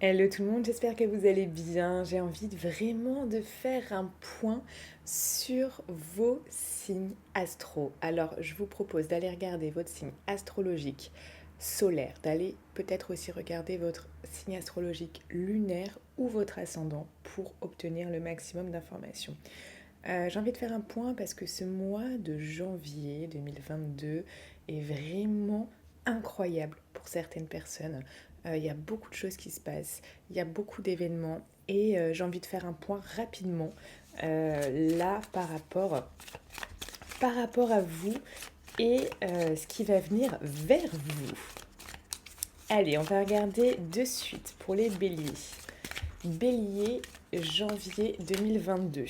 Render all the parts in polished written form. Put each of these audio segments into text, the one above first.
Hello tout le monde, j'espère que vous allez bien. J'ai envie vraiment de faire un point sur vos signes astro. Alors, je vous propose d'aller regarder votre signe astrologique solaire, d'aller peut-être aussi regarder votre signe astrologique lunaire ou votre ascendant pour obtenir le maximum d'informations. J'ai envie de faire un point parce que ce mois de janvier 2022 est vraiment incroyable pour certaines personnes. Il y a beaucoup de choses qui se passent, il y a beaucoup d'événements et j'ai envie de faire un point rapidement là par rapport à vous et ce qui va venir vers vous. Allez, on va regarder de suite pour les béliers. Bélier, janvier 2022.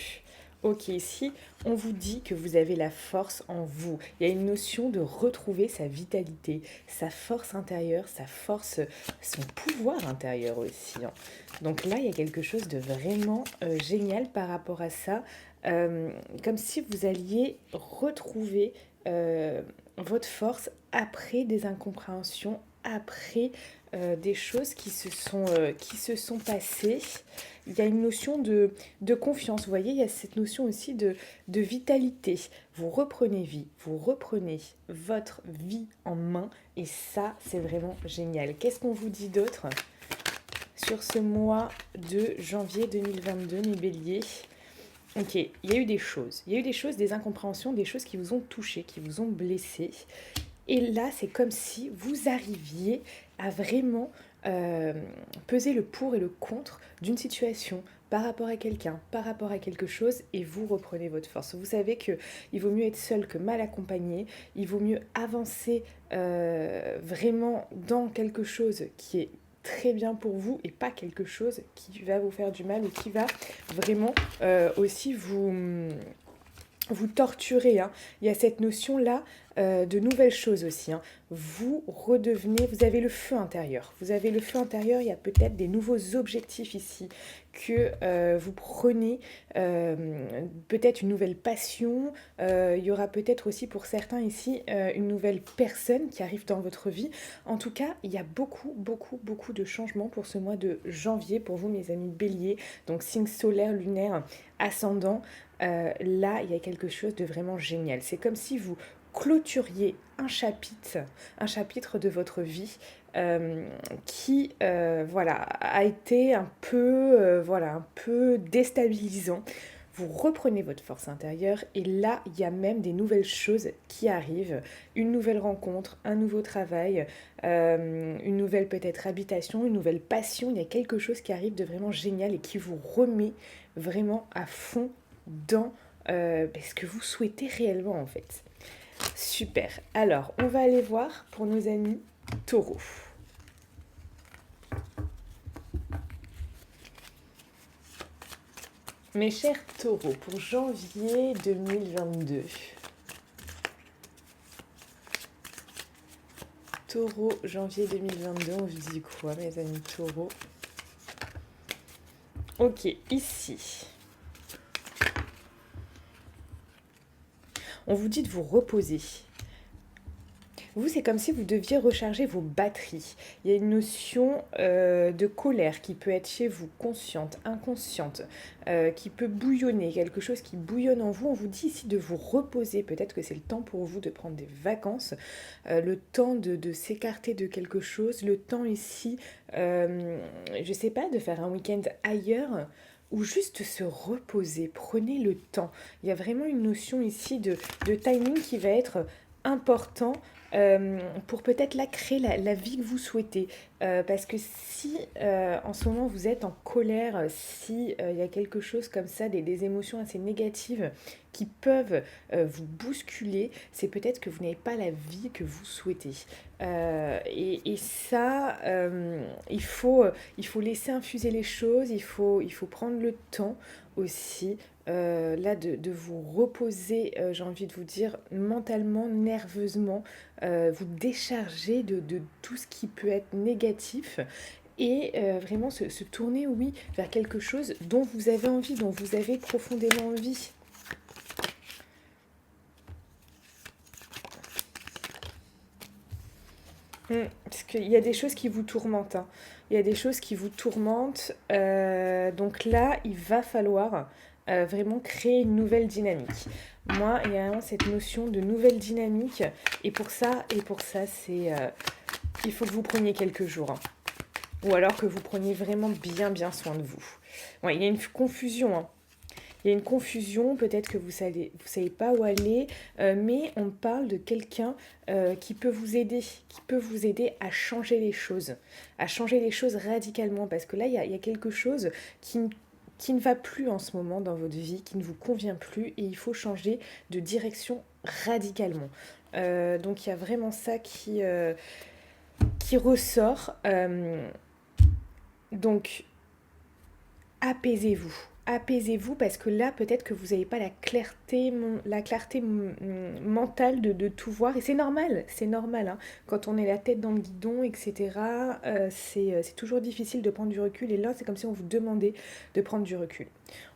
Ok, ici, on vous dit que vous avez la force en vous. Il y a une notion de retrouver sa vitalité, sa force intérieure, sa force, son pouvoir intérieur aussi, hein. Donc là, il y a quelque chose de vraiment génial par rapport à ça. Comme si vous alliez retrouver votre force après des incompréhensions, après des choses qui se sont passées. Il y a une notion de confiance. Vous voyez, il y a cette notion aussi de vitalité. Vous reprenez vie, vous reprenez votre vie en main et ça, c'est vraiment génial. Qu'est-ce qu'on vous dit d'autre sur ce mois de janvier 2022, mes béliers? Ok, il y a eu des choses. Il y a eu des choses, des incompréhensions, des choses qui vous ont touché, qui vous ont blessé. Et là, c'est comme si vous arriviez à vraiment peser le pour et le contre d'une situation par rapport à quelqu'un, par rapport à quelque chose, et vous reprenez votre force. Vous savez qu'il vaut mieux être seul que mal accompagné, il vaut mieux avancer vraiment dans quelque chose qui est très bien pour vous et pas quelque chose qui va vous faire du mal ou qui va vraiment aussi vous torturez, hein. Il y a cette notion-là de nouvelles choses aussi, hein. Vous redevenez, vous avez le feu intérieur. Vous avez le feu intérieur, il y a peut-être des nouveaux objectifs ici que vous prenez, peut-être une nouvelle passion, il y aura peut-être aussi pour certains ici une nouvelle personne qui arrive dans votre vie. En tout cas, il y a beaucoup, beaucoup, beaucoup de changements pour ce mois de janvier, pour vous mes amis béliers, donc signe solaire, lunaire, ascendant. Là, il y a quelque chose de vraiment génial. C'est comme si vous clôturiez un chapitre de votre vie qui voilà, a été un peu déstabilisant. Vous reprenez votre force intérieure et là, il y a même des nouvelles choses qui arrivent. Une nouvelle rencontre, un nouveau travail, une nouvelle peut-être habitation, une nouvelle passion. Il y a quelque chose qui arrive de vraiment génial et qui vous remet vraiment à fond dans ce que vous souhaitez réellement en fait. Super. Alors, on va aller voir pour nos amis taureaux. Mes chers taureaux, pour janvier 2022. Taureau, janvier 2022, on vous dit quoi, mes amis taureaux? Ok, ici. On vous dit de vous reposer. Vous, c'est comme si vous deviez recharger vos batteries. Il y a une notion de colère qui peut être chez vous, consciente, inconsciente, qui peut bouillonner, quelque chose qui bouillonne en vous. On vous dit ici de vous reposer. Peut-être que c'est le temps pour vous de prendre des vacances, le temps de s'écarter de quelque chose, le temps ici, je sais pas, de faire un week-end ailleurs ou juste se reposer. Prenez le temps. Il y a vraiment une notion ici de timing qui va être important pour peut-être là créer la vie que vous souhaitez. Parce que si en ce moment vous êtes en colère, si il y a quelque chose comme ça, des émotions assez négatives qui peuvent vous bousculer, c'est peut-être que vous n'avez pas la vie que vous souhaitez. Et ça, il faut laisser infuser les choses, il faut prendre le temps aussi là de vous reposer, j'ai envie de vous dire, mentalement, nerveusement, vous décharger de tout ce qui peut être négatif et vraiment se tourner, oui, vers quelque chose dont vous avez envie, dont vous avez profondément envie. Parce qu'il y a des choses qui vous tourmentent, hein. Il y a des choses qui vous tourmentent. Donc là, il va falloir vraiment créer une nouvelle dynamique. Moi, il y a vraiment cette notion de nouvelle dynamique. Et pour ça, il faut que vous preniez quelques jours, hein. Ou alors que vous preniez vraiment bien, bien soin de vous. Ouais, il y a une confusion, hein. Il y a une confusion, peut-être que vous savez pas où aller, mais on parle de quelqu'un qui peut vous aider à changer les choses radicalement, parce que là, il y a quelque chose qui ne va plus en ce moment dans votre vie, qui ne vous convient plus, et il faut changer de direction radicalement. Donc il y a vraiment ça qui ressort. Donc apaisez-vous. Apaisez-vous parce que là, peut-être que vous n'avez pas la clarté mentale de tout voir. Et c'est normal, hein. Quand on est la tête dans le guidon, etc., c'est toujours difficile de prendre du recul. Et là, c'est comme si on vous demandait de prendre du recul.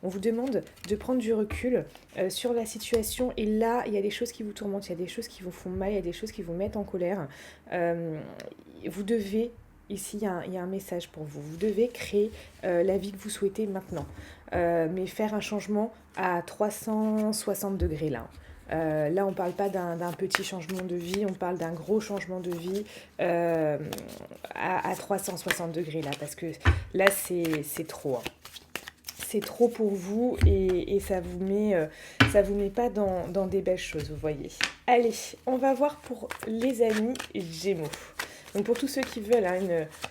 On vous demande de prendre du recul sur la situation. Et là, il y a des choses qui vous tourmentent, il y a des choses qui vous font mal, il y a des choses qui vous mettent en colère. Vous devez... Ici, il y a un message pour vous. Vous devez créer la vie que vous souhaitez maintenant. Mais faire un changement à 360 degrés là. Là, on ne parle pas d'un petit changement de vie, on parle d'un gros changement de vie à 360 degrés là. Parce que là, c'est trop, hein. C'est trop pour vous et ça vous met pas dans des belles choses, vous voyez. Allez, on va voir pour les amis Gémeaux. Donc pour tous ceux qui veulent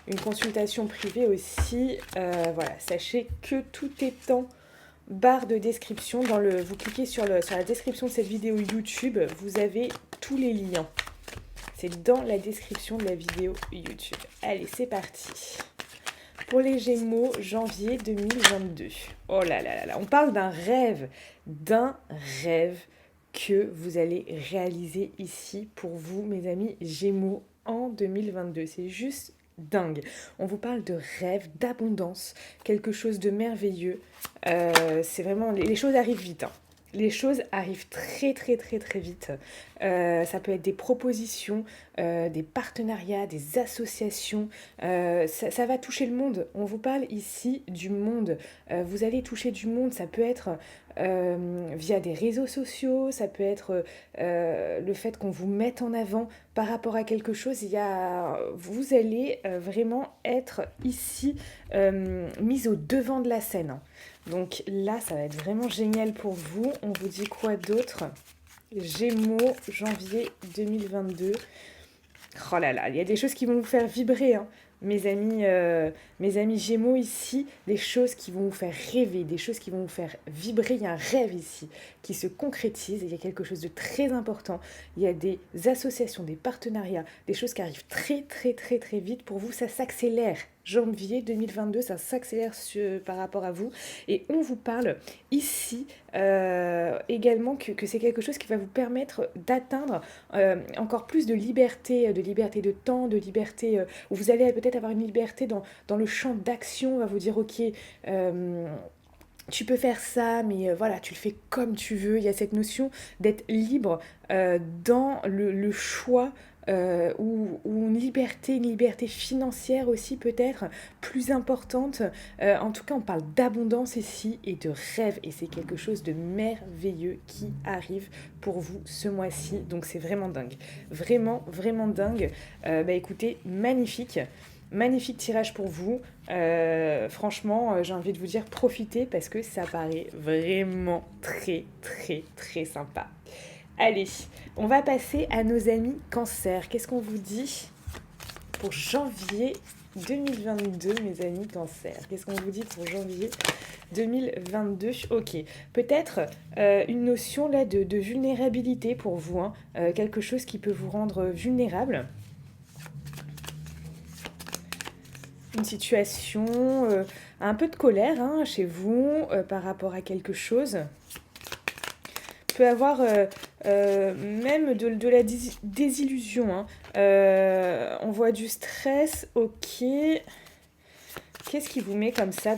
une consultation privée aussi, voilà, sachez que tout est en barre de description. Vous cliquez sur la description de cette vidéo YouTube, vous avez tous les liens. C'est dans la description de la vidéo YouTube. Allez, c'est parti. Pour les Gémeaux, janvier 2022. Oh là là là là, on parle d'un rêve que vous allez réaliser ici pour vous, mes amis Gémeaux, en 2022. C'est juste dingue. On vous parle de rêve, d'abondance, quelque chose de merveilleux. C'est vraiment... Les choses arrivent vite, hein. Les choses arrivent très très très très vite. Ça peut être des propositions, des partenariats, des associations. Ça va toucher le monde. On vous parle ici du monde. Vous allez toucher du monde. Ça peut être via des réseaux sociaux. Ça peut être le fait qu'on vous mette en avant par rapport à quelque chose. Vous allez vraiment être ici mise au devant de la scène, hein. Donc là, ça va être vraiment génial pour vous. On vous dit quoi d'autre? Gémeaux, janvier 2022. Oh là là, il y a des choses qui vont vous faire vibrer, hein. Mes amis Gémeaux ici, des choses qui vont vous faire rêver, des choses qui vont vous faire vibrer. Il y a un rêve ici qui se concrétise. Il y a quelque chose de très important. Il y a des associations, des partenariats, des choses qui arrivent très très très très vite pour vous. Ça s'accélère. Janvier 2022, ça s'accélère par rapport à vous. Et on vous parle ici également que c'est quelque chose qui va vous permettre d'atteindre encore plus de liberté de temps, de liberté, où vous allez peut-être avoir une liberté dans le champ d'action. On va vous dire, ok, tu peux faire ça, mais voilà, tu le fais comme tu veux. Il y a cette notion d'être libre dans le choix ou une liberté financière aussi peut-être plus importante. En tout cas, on parle d'abondance ici et de rêve et c'est quelque chose de merveilleux qui arrive pour vous ce mois-ci. Donc c'est vraiment dingue. Vraiment, vraiment dingue. Écoutez, magnifique. Magnifique tirage pour vous. Franchement, j'ai envie de vous dire profitez parce que ça paraît vraiment très, très, très sympa. Allez, on va passer à nos amis Cancer. Qu'est-ce qu'on vous dit pour janvier 2022, mes amis Cancer? Qu'est-ce qu'on vous dit pour janvier 2022? Ok, peut-être une notion là de vulnérabilité pour vous, hein. Quelque chose qui peut vous rendre vulnérable. Une situation, un peu de colère, hein, chez vous par rapport à quelque chose. Peut avoir même de la désillusion, hein. On voit du stress, ok. Qu'est-ce qui vous met comme ça,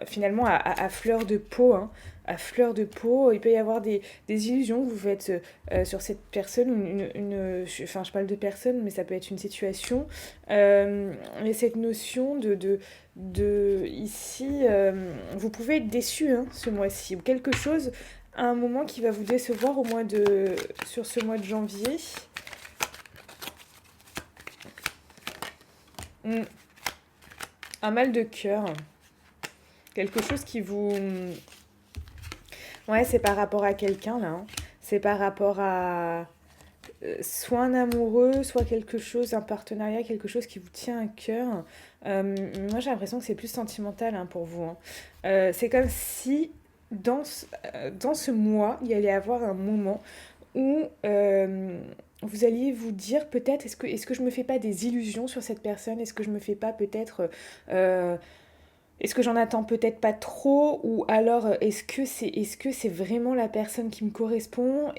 finalement, à fleur de peau, hein, à fleur de peau? Il peut y avoir des illusions que vous faites sur cette personne, enfin, je parle de personne, mais ça peut être une situation. Et cette notion ici, vous pouvez être déçu, hein, ce mois-ci, ou quelque chose, à un moment qui va vous décevoir sur ce mois de janvier. Un mal de cœur. Quelque chose qui vous... Ouais, c'est par rapport à quelqu'un, là. Hein. C'est par rapport à soit un amoureux, soit quelque chose, un partenariat, quelque chose qui vous tient à cœur. Moi, j'ai l'impression que c'est plus sentimental, hein, pour vous. Hein. C'est comme si, dans ce mois, il y allait avoir un moment où vous alliez vous dire peut-être, est-ce que je me fais pas des illusions sur cette personne? Est-ce que je me fais pas peut-être... est-ce que j'en attends peut-être pas trop? Ou alors, est-ce que c'est vraiment la personne qui me correspond?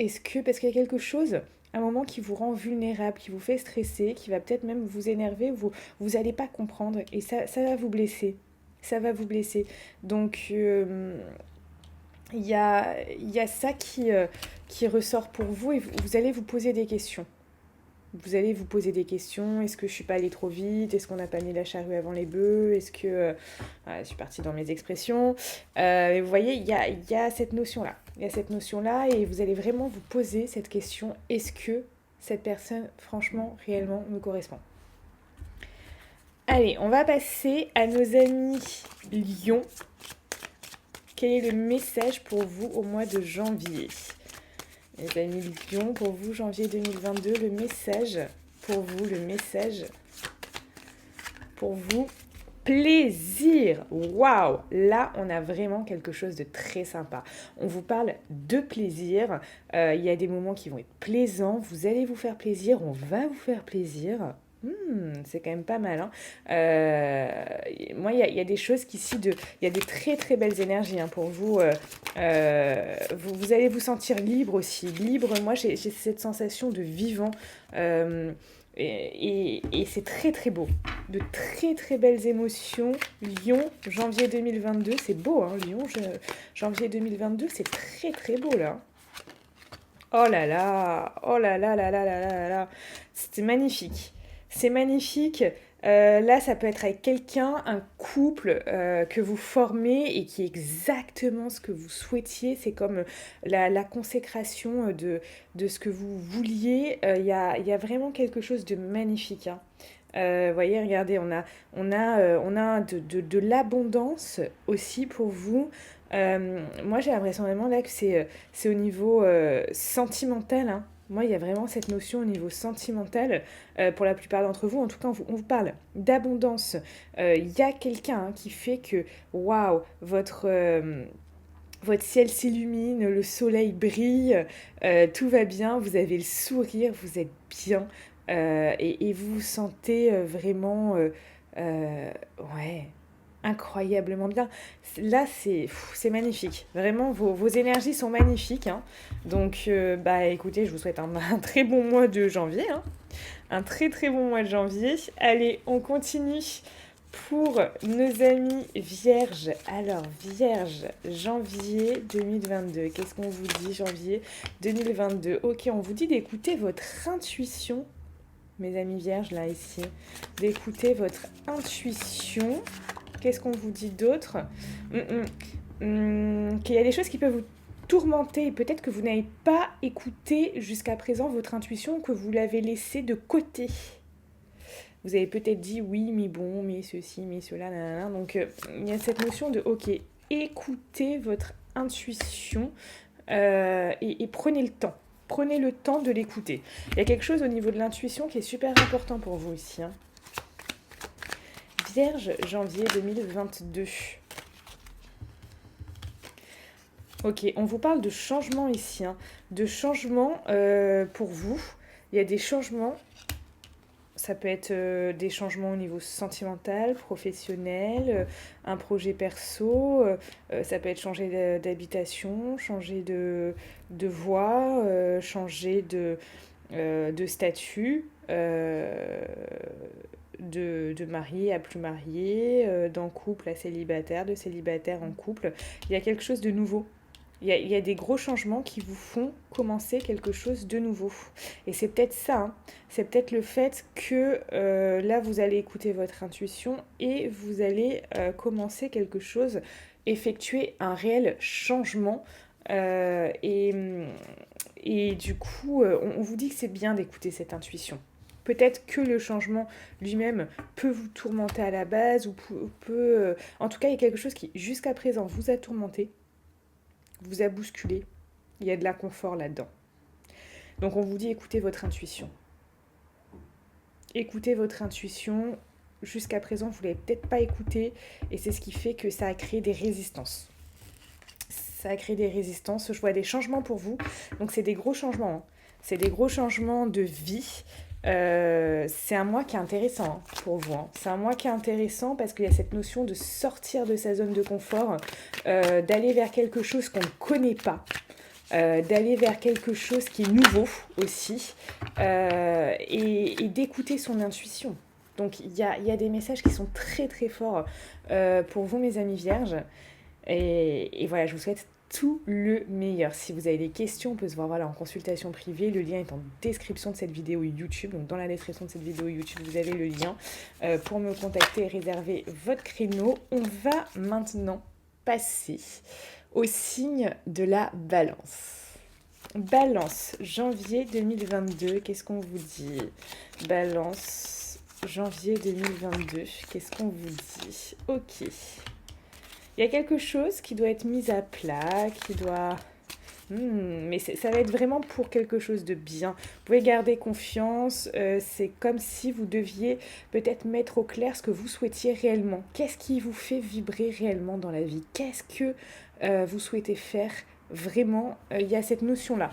Parce qu'il y a quelque chose, un moment qui vous rend vulnérable, qui vous fait stresser, qui va peut-être même vous énerver, vous allez pas comprendre, et ça va vous blesser. Ça va vous blesser. Donc, il y a ça qui ressort pour vous, et vous allez vous poser des questions. Vous allez vous poser des questions. Est-ce que je suis pas allée trop vite? Est-ce qu'on n'a pas mis la charrue avant les bœufs? Est-ce que... je suis partie dans mes expressions. Vous voyez, il y a cette notion-là. Il y a cette notion-là, et vous allez vraiment vous poser cette question. Est-ce que cette personne, franchement, réellement, me correspond? Allez, on va passer à nos amis Lions. Quel est le message pour vous au mois de janvier? Les amis Lions, pour vous, janvier 2022, le message pour vous, plaisir. Waouh! Là, on a vraiment quelque chose de très sympa. On vous parle de plaisir. Il y a des moments qui vont être plaisants. Vous allez vous faire plaisir. On va vous faire plaisir. C'est quand même pas mal. Hein. Moi, il y a des choses qu'ici, il y a des très très belles énergies, hein, pour vous. Vous allez vous sentir libre aussi. Libre, moi j'ai cette sensation de vivant. Et c'est très très beau. De très très belles émotions. Lyon, janvier 2022, c'est beau, hein, Lyon, janvier 2022, c'est très très beau là. Oh là là, oh là là là là là là là. C'était magnifique. C'est magnifique. Là, ça peut être avec quelqu'un, un couple que vous formez et qui est exactement ce que vous souhaitiez. C'est comme la consécration de ce que vous vouliez. Il y a vraiment quelque chose de magnifique. Hein. Voyez, regardez, on a de l'abondance aussi pour vous. Moi, j'ai l'impression vraiment là que c'est au niveau sentimental. Hein. Moi, il y a vraiment cette notion au niveau sentimental, pour la plupart d'entre vous. En tout cas, on vous parle d'abondance. Il y a quelqu'un, hein, qui fait que, waouh, votre ciel s'illumine, le soleil brille, tout va bien, vous avez le sourire, vous êtes bien, et vous vous sentez vraiment, ouais, incroyablement bien. Là, c'est magnifique. Vraiment, vos énergies sont magnifiques. Hein. Donc, bah, écoutez, je vous souhaite un très bon mois de janvier. Hein. Un très très bon mois de janvier. Allez, on continue pour nos amis vierges. Alors, vierge, janvier 2022. Qu'est-ce qu'on vous dit, janvier 2022? Ok, on vous dit d'écouter votre intuition, mes amis vierges, là, ici. D'écouter votre intuition. Qu'est-ce qu'on vous dit d'autre? Qu'il y a des choses qui peuvent vous tourmenter. Peut-être que vous n'avez pas écouté jusqu'à présent votre intuition, que vous l'avez laissée de côté. Vous avez peut-être dit oui, mais bon, mais ceci, mais cela, nanana. Donc, il y a cette notion de, ok, écoutez votre intuition, et prenez le temps. Prenez le temps de l'écouter. Il y a quelque chose au niveau de l'intuition qui est super important pour vous ici. Hein. Vierge, janvier 2022. Ok, on vous parle de changement ici. Hein. De changement pour vous. Il y a des changements. Ça peut être des changements au niveau sentimental, professionnel, un projet perso. Ça peut être changer d'habitation, changer de voie, changer de statut. de marié à plus marié, d'un couple à célibataire, de célibataire en couple. Il y a quelque chose de nouveau. Il y a des gros changements qui vous font commencer quelque chose de nouveau. Et c'est peut-être ça, hein. C'est peut-être le fait que là, vous allez écouter votre intuition et vous allez commencer quelque chose, effectuer un réel changement. Euh, et, et du coup, on vous dit que c'est bien d'écouter cette intuition. Peut-être que le changement lui-même peut vous tourmenter à la base, ou en tout cas, il y a quelque chose qui, jusqu'à présent, vous a tourmenté, vous a bousculé. Il y a de l'inconfort là-dedans. Donc on vous dit écoutez votre intuition. Écoutez votre intuition. Jusqu'à présent, vous ne l'avez peut-être pas écouté et c'est ce qui fait que ça a créé des résistances. Ça a créé des résistances. Je vois des changements pour vous. Donc c'est des gros changements, hein. C'est des gros changements de vie. C'est un mois qui est intéressant, hein, pour vous, hein. C'est un mois qui est intéressant parce qu'il y a cette notion de sortir de sa zone de confort, d'aller vers quelque chose qu'on ne connaît pas. D'aller vers quelque chose qui est nouveau aussi, et d'écouter son intuition. Donc il y a des messages qui sont très très forts pour vous, mes amis vierges. Et voilà, je vous souhaite tout le meilleur. Si vous avez des questions, on peut se voir en consultation privée. Le lien est en description de cette vidéo YouTube. Donc dans la description de cette vidéo YouTube, vous avez le lien pour me contacter et réserver votre créneau. On va maintenant passer au signe de la Balance. Balance, janvier 2022, qu'est-ce qu'on vous dit? Balance, janvier 2022, qu'est-ce qu'on vous dit? Ok. Il y a quelque chose qui doit être mis à plat, qui doit... mais ça va être vraiment pour quelque chose de bien. Vous pouvez garder confiance. C'est comme si vous deviez peut-être mettre au clair ce que vous souhaitiez réellement. Qu'est-ce qui vous fait vibrer réellement dans la vie? Qu'est-ce que vous souhaitez faire vraiment? Il y a cette notion-là.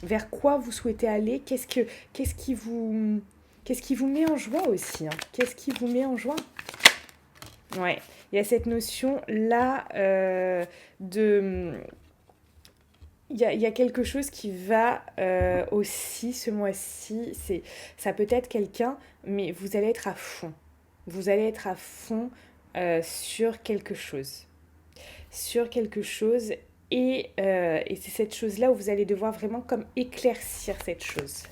Vers quoi vous souhaitez aller? Qu'est-ce qui vous met en joie aussi, hein? Qu'est-ce qui vous met en joie? Ouais, il y a cette notion-là de... Il y a quelque chose qui va aussi ce mois-ci, ça peut être quelqu'un, mais vous allez être à fond. Vous allez être à fond sur quelque chose. Sur quelque chose, et c'est cette chose-là où vous allez devoir vraiment comme éclaircir cette chose.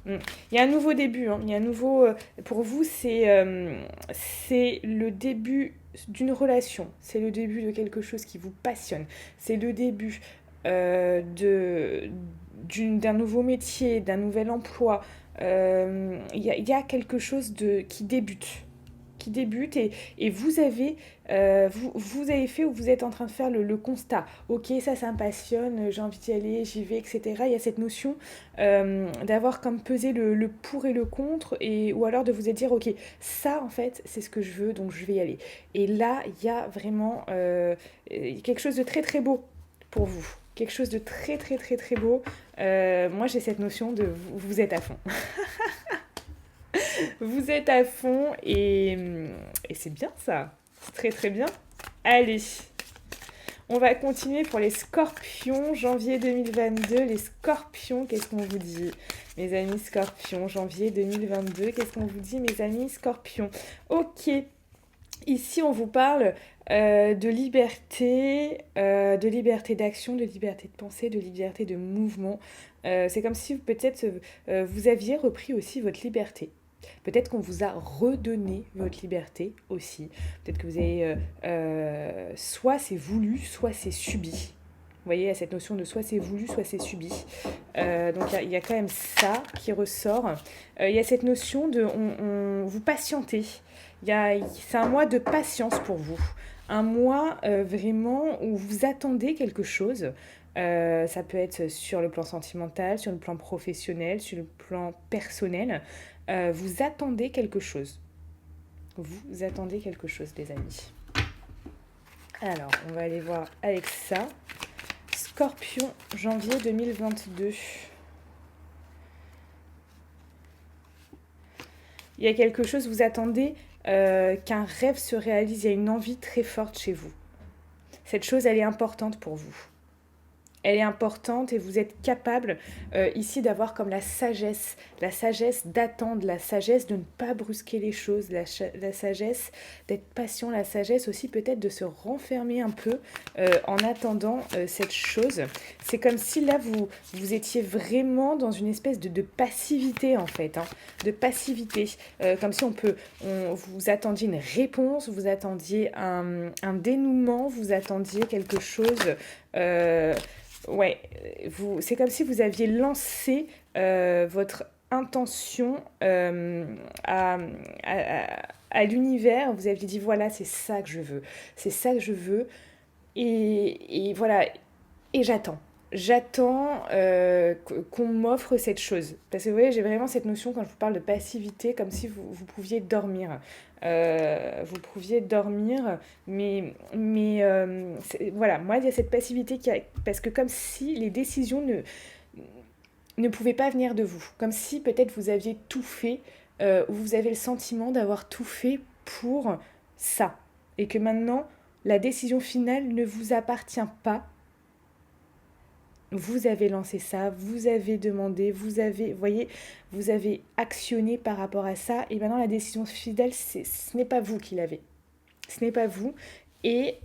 Il y a un nouveau début, hein. Il y a un nouveau... pour vous, c'est le début d'une relation. C'est le début de quelque chose qui vous passionne. C'est le début d'un nouveau métier, d'un nouvel emploi. Il y a quelque chose qui débute. Et vous avez fait, ou vous êtes en train de faire le constat. Ok, ça me passionne, j'ai envie d'y aller, j'y vais, etc. Il y a cette notion d'avoir comme pesé le pour et le contre, ou alors de vous dire ok, ça en fait c'est ce que je veux, donc je vais y aller. Et là il y a vraiment quelque chose de très très beau pour vous. Quelque chose de très très très très beau. Moi j'ai cette notion de vous êtes à fond. Vous êtes à fond et c'est bien ça. C'est très très bien. Allez, on va continuer pour les scorpions, janvier 2022. Les scorpions, qu'est-ce qu'on vous dit? Mes amis scorpions, janvier 2022, qu'est-ce qu'on vous dit, mes amis scorpions? Ok, ici on vous parle de liberté d'action, de liberté de pensée, de liberté de mouvement. C'est comme si peut-être vous aviez repris aussi votre liberté. Peut-être qu'on vous a redonné votre liberté aussi. Peut-être que vous avez... soit c'est voulu, soit c'est subi. Vous voyez, il y a cette notion de soit c'est voulu, soit c'est subi. Donc il y a quand même ça qui ressort. Il y a cette notion de... vous patientez. C'est un mois de patience pour vous. Un mois vraiment où vous attendez quelque chose. Ça peut être sur le plan sentimental, sur le plan professionnel, sur le plan personnel. Vous attendez quelque chose. Vous attendez quelque chose, les amis. Alors, on va aller voir avec ça. Scorpion, janvier 2022. Il y a quelque chose, vous attendez qu'un rêve se réalise. Il y a une envie très forte chez vous. Cette chose, elle est importante pour vous. elle est importante et vous êtes capable ici d'avoir comme la sagesse d'attendre, la sagesse de ne pas brusquer les choses, la sagesse d'être patient, la sagesse aussi peut-être de se renfermer un peu en attendant cette chose. C'est comme si là vous étiez vraiment dans une espèce de passivité en fait, hein, de passivité, comme si vous attendiez une réponse, vous attendiez un dénouement, vous attendiez quelque chose. Ouais, c'est comme si vous aviez lancé votre intention à l'univers. Vous aviez dit voilà, c'est ça que je veux, c'est ça que je veux, et voilà, et j'attends. J'attends qu'on m'offre cette chose. Parce que vous voyez, j'ai vraiment cette notion quand je vous parle de passivité, comme si vous pouviez dormir. Vous pouviez dormir, voilà, moi il y a cette passivité parce que comme si les décisions ne pouvaient pas venir de vous. Comme si peut-être vous aviez tout fait, ou vous avez le sentiment d'avoir tout fait pour ça. Et que maintenant, la décision finale ne vous appartient pas. Vous avez lancé ça, vous avez demandé, vous avez actionné par rapport à ça, et maintenant la décision fidèle, ce n'est pas vous qui l'avez. Ce n'est pas vous. Et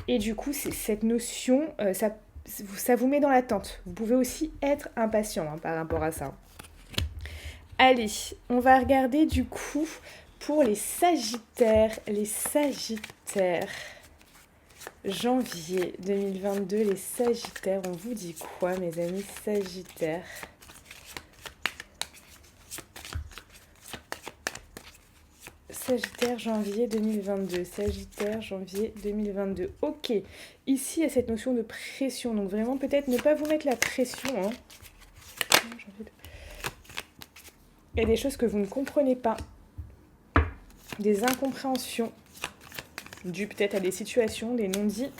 du coup, cette notion, ça vous met dans l'attente. Vous pouvez aussi être impatient hein, par rapport à ça. Allez, on va regarder du coup pour les Sagittaires. Les Sagittaires. Janvier 2022, les Sagittaires, on vous dit quoi mes amis Sagittaires? Sagittaire, janvier 2022. Sagittaire, janvier 2022. Ok, ici il y a cette notion de pression, donc vraiment peut-être ne pas vous mettre la pression. Hein. Il y a des choses que vous ne comprenez pas, des incompréhensions. Dû peut-être à des situations, des non-dits.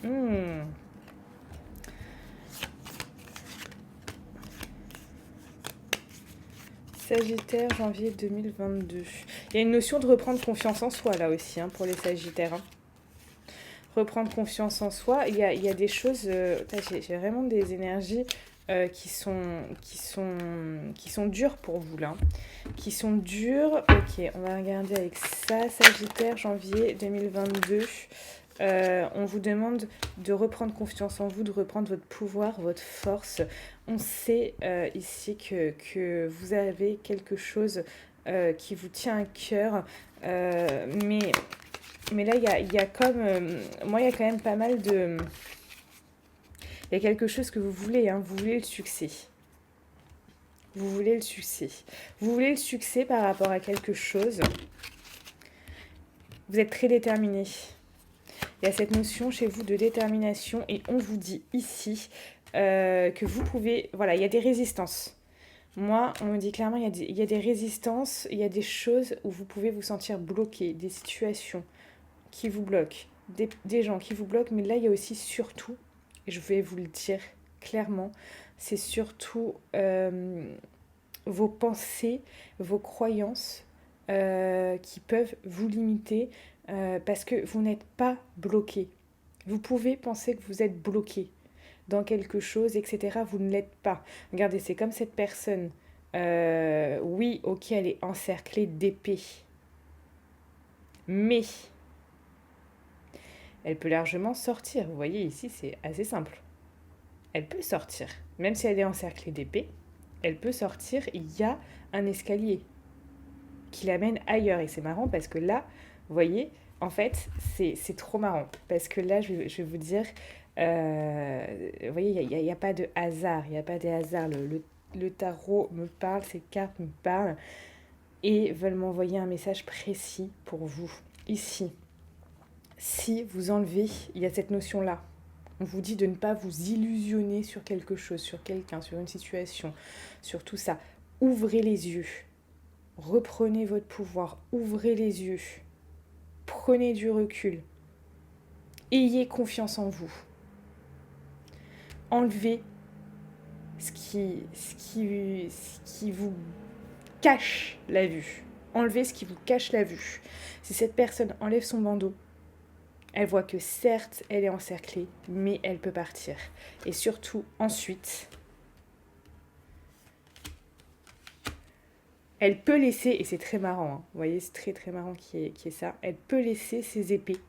Sagittaire, janvier 2022. Il y a une notion de reprendre confiance en soi, là aussi, hein, pour les Sagittaires. Hein. Reprendre confiance en soi. Il y a des choses... j'ai vraiment des énergies qui sont dures pour vous, là. Qui sont dures. Ok, on va regarder avec ça. Sagittaire, janvier 2022. On vous demande de reprendre confiance en vous, de reprendre votre pouvoir, votre force. On sait ici que vous avez quelque chose qui vous tient à cœur, mais là, il y a comme... moi, il y a quand même pas mal de... Il y a quelque chose que vous voulez, hein, vous voulez le succès. Vous voulez le succès. Vous voulez le succès par rapport à quelque chose. Vous êtes très déterminé. Il y a cette notion chez vous de détermination et on vous dit ici que vous pouvez... Voilà, il y a des résistances. Moi, on me dit clairement, il y a des résistances, il y a des choses où vous pouvez vous sentir bloqué, des situations qui vous bloquent, des gens qui vous bloquent, mais là, il y a aussi surtout, et je vais vous le dire clairement, c'est surtout vos pensées, vos croyances qui peuvent vous limiter parce que vous n'êtes pas bloqué. Vous pouvez penser que vous êtes bloqué dans quelque chose, etc. Vous ne l'êtes pas. Regardez, c'est comme cette personne. Oui, ok, elle est encerclée d'épées. Mais elle peut largement sortir. Vous voyez, ici, c'est assez simple. Elle peut sortir. Même si elle est encerclée d'épées, elle peut sortir. Il y a un escalier qui l'amène ailleurs. Et c'est marrant parce que là, vous voyez, en fait, c'est trop marrant. Parce que là, je vais vous dire, vous voyez, il n'y a pas de hasard. Il n'y a pas de hasard. Le tarot me parle, ces cartes me parlent et veulent m'envoyer un message précis pour vous. Ici, si vous enlevez, il y a cette notion-là. On vous dit de ne pas vous illusionner sur quelque chose, sur quelqu'un, sur une situation, sur tout ça. Ouvrez les yeux. Reprenez votre pouvoir. Ouvrez les yeux. Prenez du recul. Ayez confiance en vous. Enlevez ce qui vous cache la vue. Enlevez ce qui vous cache la vue. Si cette personne enlève son bandeau, Elle voit que certes, elle est encerclée, mais elle peut partir. Et surtout, ensuite, elle peut laisser, et c'est très marrant, hein, vous voyez, c'est très très marrant qu'il y ait ça, elle peut laisser ses épées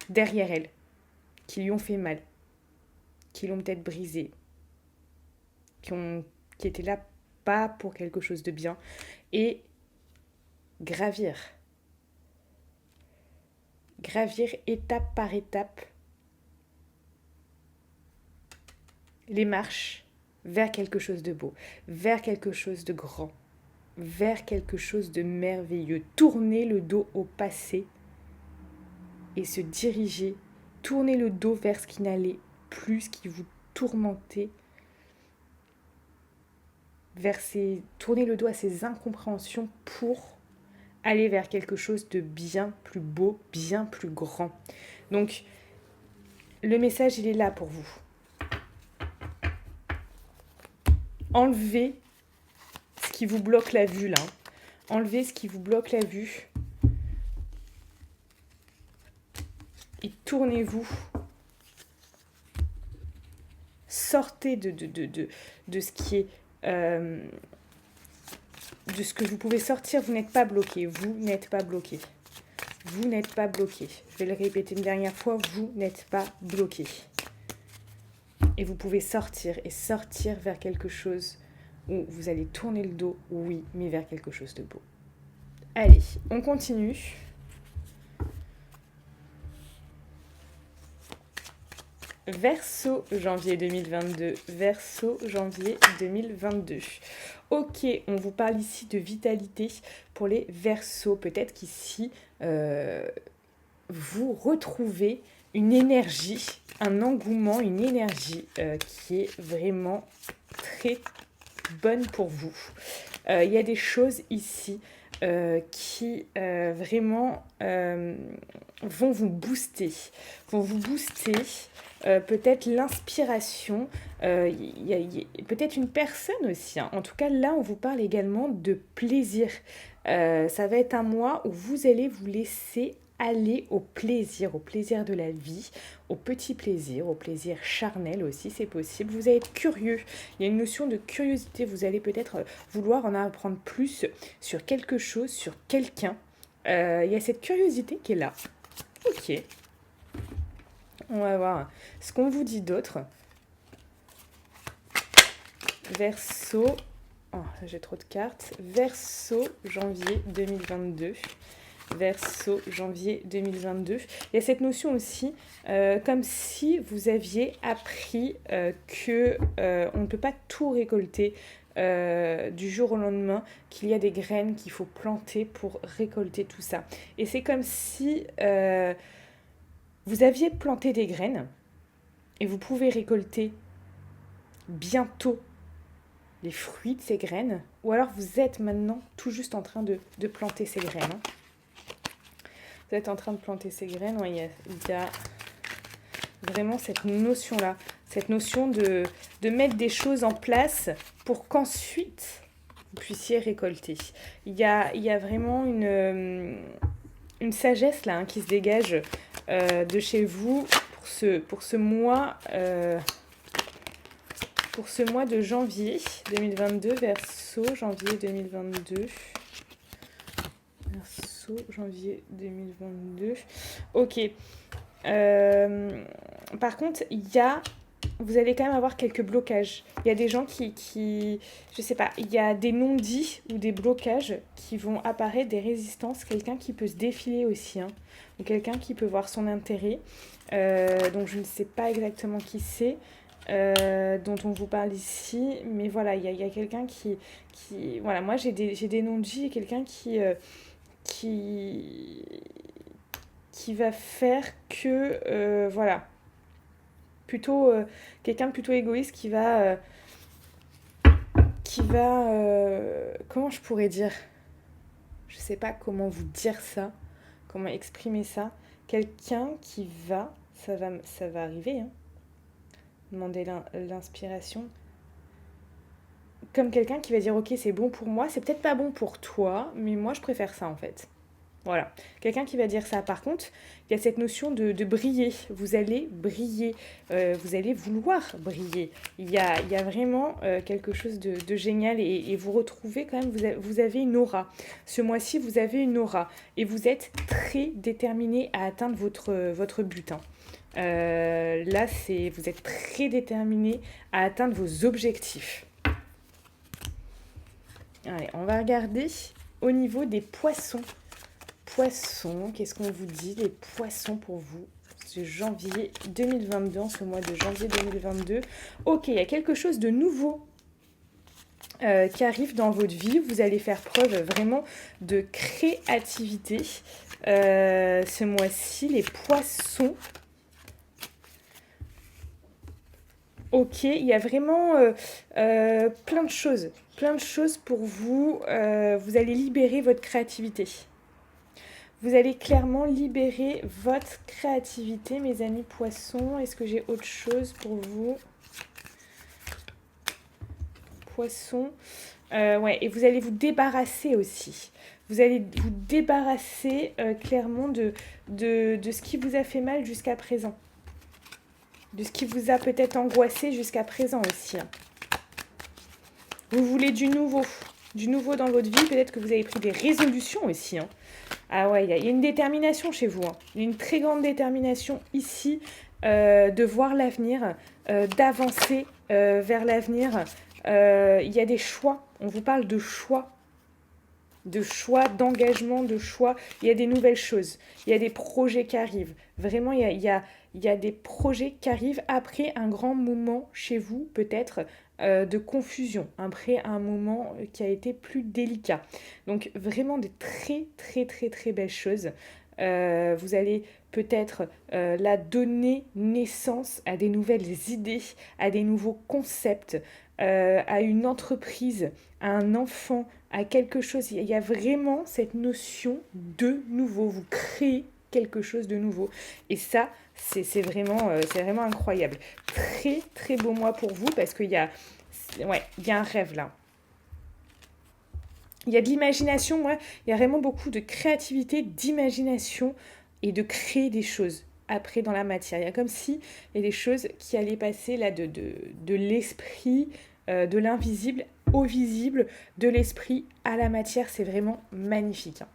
derrière elle, qui lui ont fait mal, qui l'ont peut-être brisée, qui étaient là pas pour quelque chose de bien, et gravir étape par étape les marches vers quelque chose de beau, vers quelque chose de grand, vers quelque chose de merveilleux. Tourner le dos au passé et se diriger, tourner le dos vers ce qui n'allait plus, ce qui vous tourmentait, tourner le dos à ces incompréhensions pour aller vers quelque chose de bien plus beau, bien plus grand. Donc, le message, il est là pour vous. Enlevez ce qui vous bloque la vue, là. Enlevez ce qui vous bloque la vue. Et tournez-vous. Sortez de ce qui est... de ce que vous pouvez sortir. Vous n'êtes pas bloqué. Vous n'êtes pas bloqué. Vous n'êtes pas bloqué. Je vais le répéter une dernière fois. Vous n'êtes pas bloqué. Et vous pouvez sortir vers quelque chose où vous allez tourner le dos, oui, mais vers quelque chose de beau. Allez, on continue. Verseau, janvier 2022. Verseau, janvier 2022. Ok, on vous parle ici de vitalité pour les Verseaux. Peut-être qu'ici, vous retrouvez une énergie, un engouement, une énergie qui est vraiment très bonne pour vous. Il y a des choses ici qui vraiment vont vous booster. Peut-être l'inspiration, peut-être une personne aussi. Hein. En tout cas, là, on vous parle également de plaisir. Ça va être un mois où vous allez vous laisser aller au plaisir de la vie, au petit plaisir charnel aussi, c'est possible. Vous allez être curieux, il y a une notion de curiosité, vous allez peut-être vouloir en apprendre plus sur quelque chose, sur quelqu'un. Il y a cette curiosité qui est là. Ok. On va voir ce qu'on vous dit d'autre. Verseau. Oh, j'ai trop de cartes. Verseau, janvier 2022. Verseau, janvier 2022. Il y a cette notion aussi, comme si vous aviez appris que on ne peut pas tout récolter du jour au lendemain, qu'il y a des graines qu'il faut planter pour récolter tout ça. Et c'est comme si vous aviez planté des graines et vous pouvez récolter bientôt les fruits de ces graines, ou alors vous êtes maintenant tout juste en train de planter ces graines. Hein. Vous êtes en train de planter ces graines, ouais, il y a vraiment cette notion-là, cette notion de mettre des choses en place pour qu'ensuite vous puissiez récolter. Il y a vraiment une sagesse là, hein, qui se dégage de chez vous pour ce mois de janvier 2022, Verseau, janvier 2022. Verseau, janvier 2022. Ok. Par contre, vous allez quand même avoir quelques blocages. Il y a des gens qui je sais pas, il y a des non-dits ou des blocages qui vont apparaître, des résistances, quelqu'un qui peut se défiler aussi, hein, ou quelqu'un qui peut voir son intérêt. Donc je ne sais pas exactement qui c'est, dont on vous parle ici, mais voilà, il y a quelqu'un qui voilà, moi j'ai des non-dits et quelqu'un qui va faire que voilà, plutôt quelqu'un de plutôt égoïste qui va comment je pourrais dire, je sais pas comment vous dire ça, comment exprimer ça, quelqu'un qui va, ça va arriver, hein, demander l'inspiration, comme quelqu'un qui va dire ok, c'est bon pour moi, c'est peut-être pas bon pour toi, mais moi je préfère ça en fait. Voilà, quelqu'un qui va dire ça. Par contre, il y a cette notion de briller. Vous allez briller, vous allez vouloir briller. Il y a vraiment quelque chose de génial et vous retrouvez quand même, vous avez une aura. Ce mois-ci, vous avez une aura et vous êtes très déterminé à atteindre votre but. Hein. Là, vous êtes très déterminé à atteindre vos objectifs. Allez, on va regarder au niveau des poissons. Poissons, qu'est-ce qu'on vous dit, les poissons pour vous, ce janvier 2022, en ce mois de janvier 2022. Ok, il y a quelque chose de nouveau qui arrive dans votre vie. Vous allez faire preuve vraiment de créativité ce mois-ci, les poissons. Ok, il y a vraiment plein de choses pour vous. Vous allez libérer votre créativité. Vous allez clairement libérer votre créativité, mes amis poissons. Est-ce que j'ai autre chose pour vous? Poissons. Ouais, et vous allez vous débarrasser aussi. Vous allez vous débarrasser clairement de ce qui vous a fait mal jusqu'à présent. De ce qui vous a peut-être angoissé jusqu'à présent aussi. Hein. Vous voulez du nouveau dans votre vie. Peut-être que vous avez pris des résolutions aussi. Hein. Ah ouais, il y a une détermination chez vous. Hein. Il y a une très grande détermination ici de voir l'avenir, d'avancer vers l'avenir. Il y a des choix. On vous parle de choix, d'engagement, de choix. Il y a des nouvelles choses. Il y a des projets qui arrivent. Vraiment, il y a des projets qui arrivent après un grand moment chez vous, peut-être, de confusion, après un moment qui a été plus délicat. Donc vraiment des très très très très belles choses. Vous allez peut-être là donner naissance à des nouvelles idées, à des nouveaux concepts, à une entreprise, à un enfant, à quelque chose. Il y a vraiment cette notion de nouveau. Vous créez quelque chose de nouveau. Et ça, c'est vraiment incroyable. Très, très beau mois pour vous parce qu'il y a un rêve là. Il y a de l'imagination, moi, il y a vraiment beaucoup de créativité, d'imagination et de créer des choses après dans la matière. Il y a comme si il y a des choses qui allaient passer là de l'esprit, de l'invisible au visible, de l'esprit à la matière. C'est vraiment magnifique. Hein.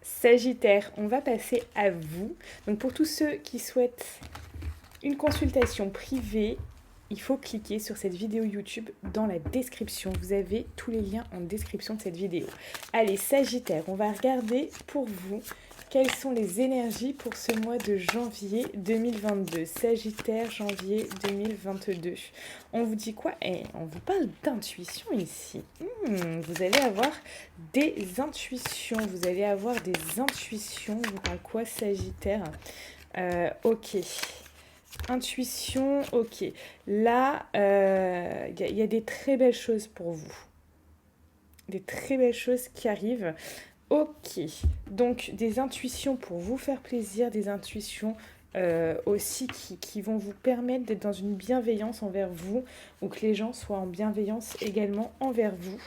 Sagittaire, on va passer à vous. Donc pour tous ceux qui souhaitent une consultation privée, il faut cliquer sur cette vidéo YouTube dans la description. Vous avez tous les liens en description de cette vidéo. Allez, Sagittaire, on va regarder pour vous quelles sont les énergies pour ce mois de janvier 2022. Sagittaire, janvier 2022. On vous dit quoi? On vous parle d'intuition ici. Vous allez avoir des intuitions. Vous allez avoir des intuitions. On vous parle quoi, Sagittaire? Ok. Intuition, ok. Là, y a des très belles choses pour vous. Des très belles choses qui arrivent. Ok. Donc, des intuitions pour vous faire plaisir, des intuitions aussi qui vont vous permettre d'être dans une bienveillance envers vous, ou que les gens soient en bienveillance également envers vous.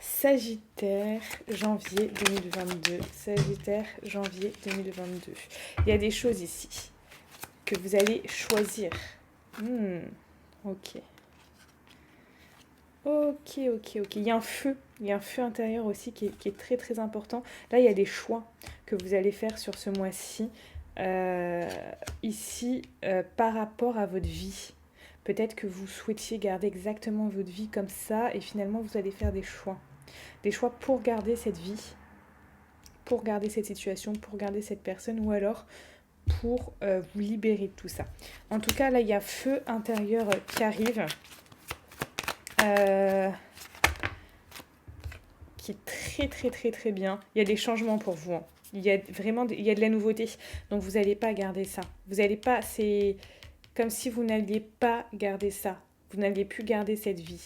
Sagittaire, janvier 2022. Sagittaire, janvier 2022. Il y a des choses ici que vous allez choisir. Ok. Ok. Il y a un feu. Il y a un feu intérieur aussi qui est très très important. Là, il y a des choix que vous allez faire sur ce mois-ci. Ici, par rapport à votre vie. Peut-être que vous souhaitiez garder exactement votre vie comme ça et finalement, vous allez faire des choix. Des choix pour garder cette vie, pour garder cette situation, pour garder cette personne ou alors pour vous libérer de tout ça. En tout cas, là, il y a feu intérieur qui arrive. Qui est très très très très bien. Il y a des changements pour vous. Hein. Il y a de la nouveauté. Donc vous n'allez pas garder ça. Vous n'allez pas, c'est comme si vous n'alliez pas garder ça. Vous n'alliez plus garder cette vie.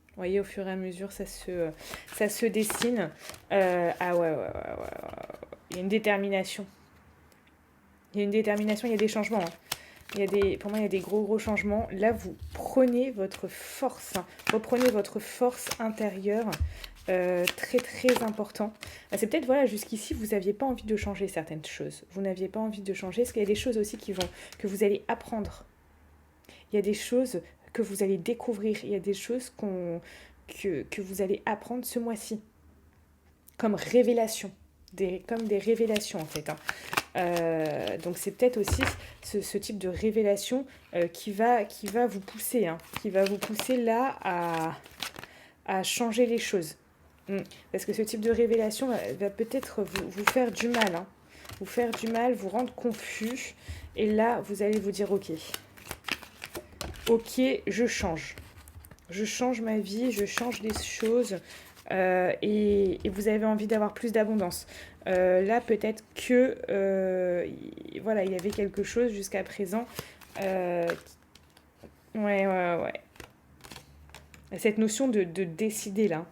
Vous voyez, au fur et à mesure, ça se dessine. Ah ouais. Il y a une détermination. Il y a des changements. Hein. Pour moi, il y a des gros changements. Là, vous prenez votre force, hein. Reprenez votre force intérieure. Très important. C'est peut-être, voilà, jusqu'ici, vous n'aviez pas envie de changer certaines choses. Vous n'aviez pas envie de changer, parce qu'il y a des choses aussi que vous allez apprendre. Il y a des choses que vous allez découvrir. Il y a des choses que vous allez apprendre ce mois-ci. Comme révélation. Comme des révélations, en fait, hein. Donc c'est peut-être aussi ce type de révélation qui va vous pousser, hein, qui va vous pousser là à changer les choses. Parce que ce type de révélation va peut-être vous faire du mal, hein. Vous faire du mal, vous rendre confus. Et là, vous allez vous dire, ok, je change. Je change ma vie, je change les choses. Et vous avez envie d'avoir plus d'abondance. Là, peut-être que voilà, il y avait quelque chose jusqu'à présent. Ouais. Cette notion de décider là.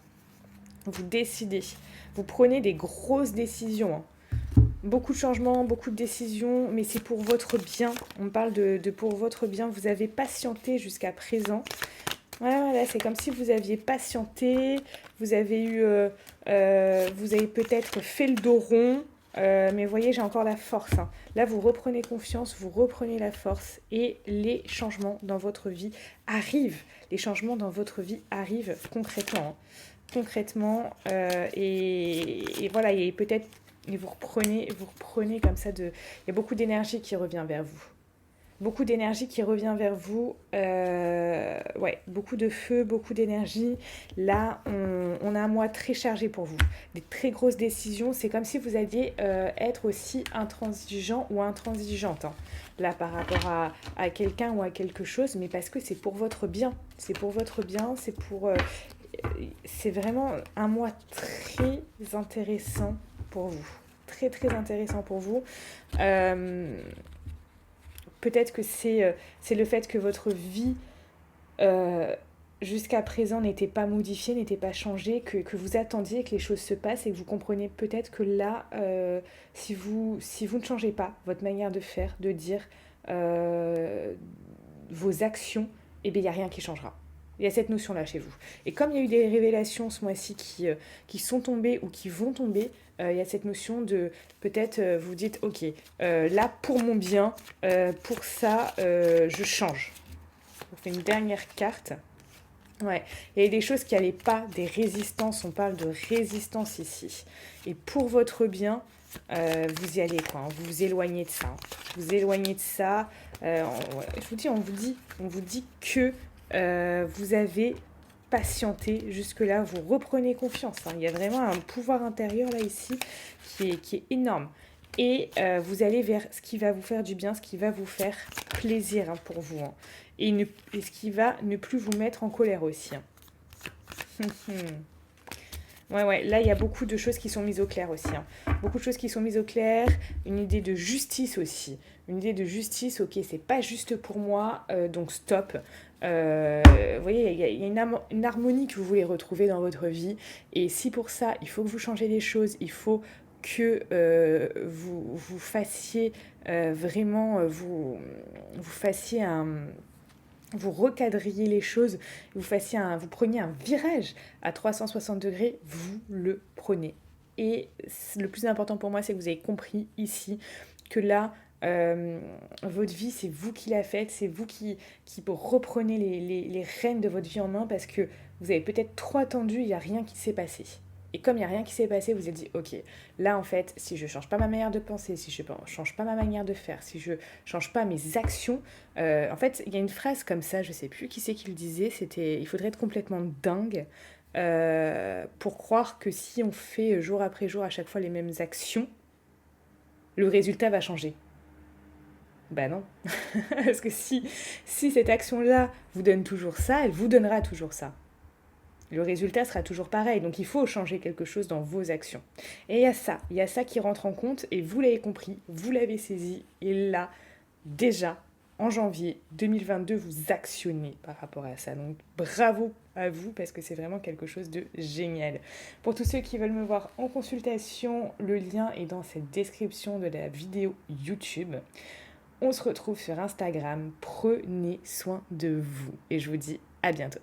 Vous décidez. Vous prenez des grosses décisions, hein. Beaucoup de changements, beaucoup de décisions, mais c'est pour votre bien. On parle de pour votre bien. Vous avez patienté jusqu'à présent. Voilà, c'est comme si vous aviez patienté, vous avez peut-être fait le dos rond, mais vous voyez, j'ai encore la force, hein. Là, vous reprenez confiance, vous reprenez la force et les changements dans votre vie arrivent. Les changements dans votre vie arrivent concrètement, hein. Concrètement, et voilà, et peut-être, vous reprenez comme ça il y a beaucoup d'énergie qui revient vers vous. Beaucoup d'énergie qui revient vers vous. Ouais, beaucoup de feu, beaucoup d'énergie. Là, on a un mois très chargé pour vous. Des très grosses décisions. C'est comme si vous alliez être aussi intransigeant ou intransigeante, hein. Là, par rapport à quelqu'un ou à quelque chose, mais parce que c'est pour votre bien. C'est pour votre bien, c'est vraiment un mois très intéressant pour vous. Très intéressant pour vous. Peut-être que c'est le fait que votre vie jusqu'à présent n'était pas modifiée, n'était pas changée, que vous attendiez que les choses se passent et que vous comprenez peut-être que là, si vous ne changez pas votre manière de faire, de dire vos actions, eh bien il n'y a rien qui changera. Il y a cette notion-là chez vous. Et comme il y a eu des révélations ce mois-ci qui sont tombées ou qui vont tomber, il y a cette notion de peut-être vous dites ok, là pour mon bien, pour ça je change. On fait une dernière carte. Ouais, il y a des choses qui n'allaient pas, des résistances, on parle de résistance ici. Et pour votre bien, vous y allez quoi, hein, vous vous éloignez de ça. Vous éloignez de ça. Je vous dis, on vous dit que vous avez patienté jusque-là, vous reprenez confiance, hein. Il y a vraiment un pouvoir intérieur là ici qui est énorme. Et vous allez vers ce qui va vous faire du bien, ce qui va vous faire plaisir, hein, pour vous, hein. Et ce qui va ne plus vous mettre en colère aussi, hein. Ouais, là il y a beaucoup de choses qui sont mises au clair aussi, hein. Beaucoup de choses qui sont mises au clair, une idée de justice aussi. Une idée de justice, ok, c'est pas juste pour moi, donc stop. Vous voyez, il y a une harmonie que vous voulez retrouver dans votre vie. Et si pour ça, il faut que vous changez les choses, il faut que vous fassiez vraiment, vous fassiez vous recadriez les choses, vous preniez un virage à 360 degrés, vous le prenez. Et le plus important pour moi, c'est que vous avez compris ici que là, votre vie, c'est vous qui la faites, c'est vous qui reprenez les rênes de votre vie en main parce que vous avez peut-être trop attendu, il n'y a rien qui s'est passé. Et comme il n'y a rien qui s'est passé, vous vous êtes dit, ok, là en fait, si je ne change pas ma manière de penser, si je ne change pas ma manière de faire, si je ne change pas mes actions, en fait, il y a une phrase comme ça, je ne sais plus qui c'est qui le disait, c'était, il faudrait être complètement dingue pour croire que si on fait jour après jour à chaque fois les mêmes actions, le résultat va changer. Bah non, parce que si cette action-là vous donne toujours ça, elle vous donnera toujours ça. Le résultat sera toujours pareil, donc il faut changer quelque chose dans vos actions. Et il y a ça qui rentre en compte, et vous l'avez compris, vous l'avez saisi, et là, déjà, en janvier 2022, vous actionnez par rapport à ça. Donc bravo à vous, parce que c'est vraiment quelque chose de génial. Pour tous ceux qui veulent me voir en consultation, le lien est dans cette description de la vidéo YouTube. On se retrouve sur Instagram. Prenez soin de vous et je vous dis à bientôt.